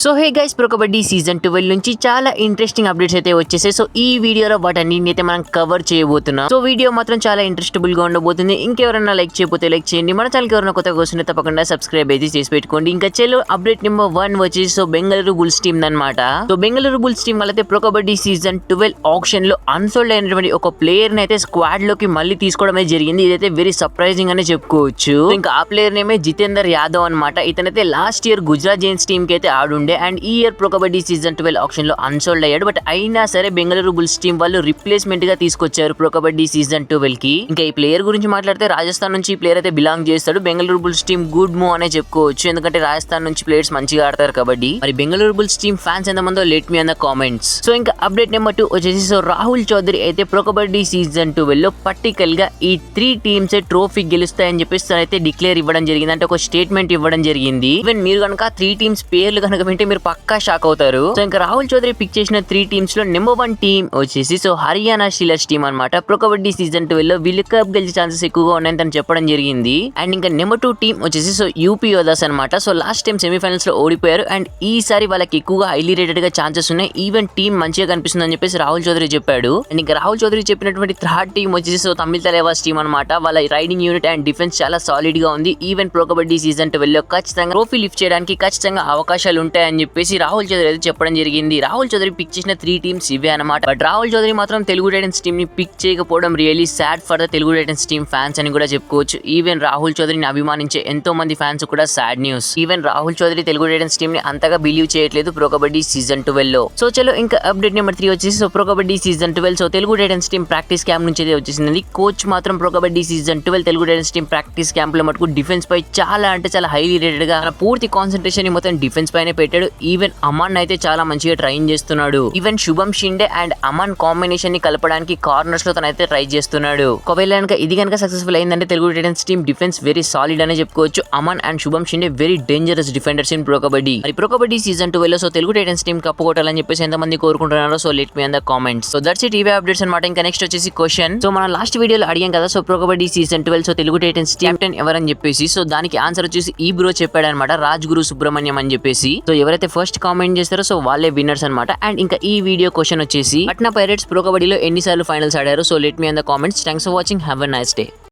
So hey guys, pro kabaddi season 12 నుంచి చాలా interesting updates అయితే వచ్చేసాయి. సో ఈ వీడియోలో వాటన్నిటిని అయితే మనం కవర్ చేయబోతున్నాం. సో వీడియో మాత్రం చాలా ఇంట్రెస్టబుల్ గా ఉండబోతుంది. ఇంకెవరైనా లైక్ చేయకపోతే లైక్ చేయండి. మన ఛానల్ ఎవరైనా కొత్తగా వస్తుంటే తప్పకుండా సబ్స్క్రైబ్ అయితే చేసి పెట్టుకోండి. ఇంకా చెల్లో అప్డేట్ నెంబర్ 1 వచ్చేసి సో బెంగళూరు బుల్స్ టీమ్ అన్నమాట. సో బెంగళూరు బుల్స్ టీమ్ వాళ్ళైతే ప్రో కబడ్డీ సీజన్ 12 ఆప్షన్ లో అన్సోల్డ్ అయినటువంటి ఒక ప్లేయర్ ని అయితే స్క్వాడ్ లోకి మళ్ళీ తీసుకోవడం అయితే జరిగింది. ఇదైతే వెరీ సర్ప్రైజింగ్ అనే చెప్పుకోవచ్చు. ఇంకా ఆ ప్లేయర్ నేమే జితేందర్ యాదవ్ అనమాట. ఇతనైతే last year Gujarat giants team కి అయితే ఆడుండే అండ్ ఈ year pro kabaddi season 12 auction లో అన్సోల్డ్ అయ్యాడు. బట్ అయినా సరే బెంగళూరు బుల్స్ టీమ్ వాళ్ళు రిప్లేస్మెంట్ గా తీసుకొచ్చారు ప్రో కబడ్డీ సీజన్ 12 కి. ఇంకా ఈ ప్లేయర్ గురించి మాట్లాడితే రాజస్థాన్ నుంచి ఈ ప్లేయర్ అయితే బిలాంగ్ చేస్తాడు. Bengaluru bulls team good move అనే చెప్పుకోవచ్చు. ఎందుకంటే రాజస్థాన్ నుంచి ప్లేయర్స్ మంచిగా ఆడతారు కబడ్డీ. మరి బెంగళూరు బుల్స్ టీమ్ ఫ్యాన్స్ ఎంతమందో లెట్ మీ అన్న కామెంట్స్. సో ఇంకా అప్డేట్ నెంబర్ 2 వచ్చేసి సో రాహుల్ చౌదరి అయితే ప్రో కబడ్డీ సీజన్ 12 లో పర్టికల్ గా ఈ 3 టీమ్స్ ట్రోఫీ గెలుస్తాయని చెప్పేసి అయితే డిక్లేర్ ఇవ్వడం జరిగింది. అంటే ఒక స్టేట్మెంట్ ఇవ్వడం జరిగింది. ఈవెన్ మీరు కనుక 3 టీమ్స్ పేర్లు కనుక వింటే మీరు పక్కా షాక్ అవుతారు. సో ఇంకా రాహుల్ చౌదరి పిక్ చేసిన 3 టీమ్స్ లో నెంబర్ 1 టీమ్ వచ్చేసి సో హర్యానా స్టీలర్స్ టీమ్ అనమాట. ప్రో కబడ్డీ సీజన్ 12 లో వీళ్ళు కప్ గెలిచే ఛాన్సెస్ ఎక్కువగా ఉన్నాయని తను చెప్పడం జరిగింది. అండ్ ఇంకా నెంబర్ 2 టీమ్ వచ్చేసి సో యూపీ యోధాస్ అనమాట. సో లాస్ట్ టైం సెమీఫైనల్స్ లో ఓడిపోయారు అండ్ ఈసారి వాళ్ళకి ఎక్కువగా హైలీ రేటెడ్ గా ఛాన్సెస్ ఉన్నాయి. ఈవెన్ టీమ్ మంచిగా కనిపిస్తుంది అని చెప్పేసి రాహుల్ చౌదరి చెప్పాడు. అండ్ ఇంకా రాహుల్ చౌదరి చెప్పినటువంటి 3rd టీమ్ వచ్చేసి సో తమిళ తలేవాస్ టీమ్ అనమాట. వాళ్ళ రైడింగ్ యూనిట్ అండ్ డిఫెన్స్ చాలా సాలిడ్ గా ఉంది. ఈవెన్ ప్రో కబడ్డీ సీజన్ 12 లో ఖచ్చితంగా ట్రోఫీ లిఫ్ట్ చేయడానికి ఖచ్చితంగా అవకాశాలు ఉంటాయని చెప్పేసి రాహుల్ చౌదరి అయితే చెప్పడం జరిగింది. రాహుల్ చౌదరి పిక్ చేసిన 3 టీమ్స్ ఇవే అనమాట. బట్ రాహుల్ చౌదరి మాత్రం తెలుగు టైటన్స్ టీమ్ ని పిక్ చేయకపోవడం really sad for the Telugu Titans team fans అని కూడా చెప్పుకోవచ్చు. ఈవెన్ రాహుల్ చౌదరిని అభిమానించే ఎంతో మంది ఫ్యాన్స్ కూడా sad news. Even Rahul Chaudhari Telugu Titans team ని అంతగా బిలీవ్ చేయట్లేదు ప్రో కబడ్డీ సీజన్ 12 లో. సో చలో ఇంకా అప్డేట్ నెంబర్ 3 వచ్చేసి so pro kabaddi season 12 so Telugu Titans team practice camp నుంచి అయితే వచ్చేసింది. కోచ్ మాత్రం pro kabaddi season 12 Telugu Titans team practice camp లో మటుకు డిఫెన్స్ పై చాలా అంటే చాలా హైలీ రేటెడ్ గా పూర్తి కాన్సన్ట్రేషన్ మొత్తం డిఫెన్స్ పైనే పెట్టాడు. ఈవెన్ అమన్ అయితే చాలా మంచిగా ట్రైన్ చేస్తున్నాడు. ఈవెన్ శుభం షిండే అండ్ అమన్ కాంబినేషన్ ని కలపడానికి కార్నర్స్ లో తనైతే ట్రై చేస్తున్నాడు. ఒకవేళ కనుక ఇది కనుక సక్సెస్ఫుల్ అయిందంటే Telugu Titans team defence very solid అనే చెప్పుకోవచ్చు. అమన్ అండ్ శుభం Shinde very dangerous defenders in pro kabaddi. మరి ప్రో కబడ్డీ సీజన్ 12 లో సో తెలుగు టైటన్స్ టీమ్ కప్పుకోవాలని చెప్పేసి ఎంతమంది కోరుకుంటున్నారో so let me in the comments. So that's it, ఇవే అప్డేట్స్ అన్నమాట. ఇంకా నెక్స్ట్ వచ్చేసి క్వశ్చన్. సో మనం లాస్ట్ వీడియోలో అడిగాం కదా so pro kabaddi season 12 so Telugu Titans captain ఎవరని చెప్పేసి. సో దానికి ఆన్సర్ వచ్చేసి ఈ బ్రో చెప్పాడు అనమాట, రాజ్ గురు సుబ్రహ్మణ్యం అని చెప్పేసి. సో ఎవరైతే ఫస్ట్ కామెంట్ చేస్తారో సో వాళ్ళే విన్నర్స్ అనమాట. అండ్ ఇంకా ఈ వీడియో క్వశ్చన్ వచ్చేసి పట్నా పైరేట్స్ ప్రో కబడ్డీలో ఎన్నిసార్లు ఫైనల్స్ ఆడారు so let me in the comments. Thanks for watching, have a nice day.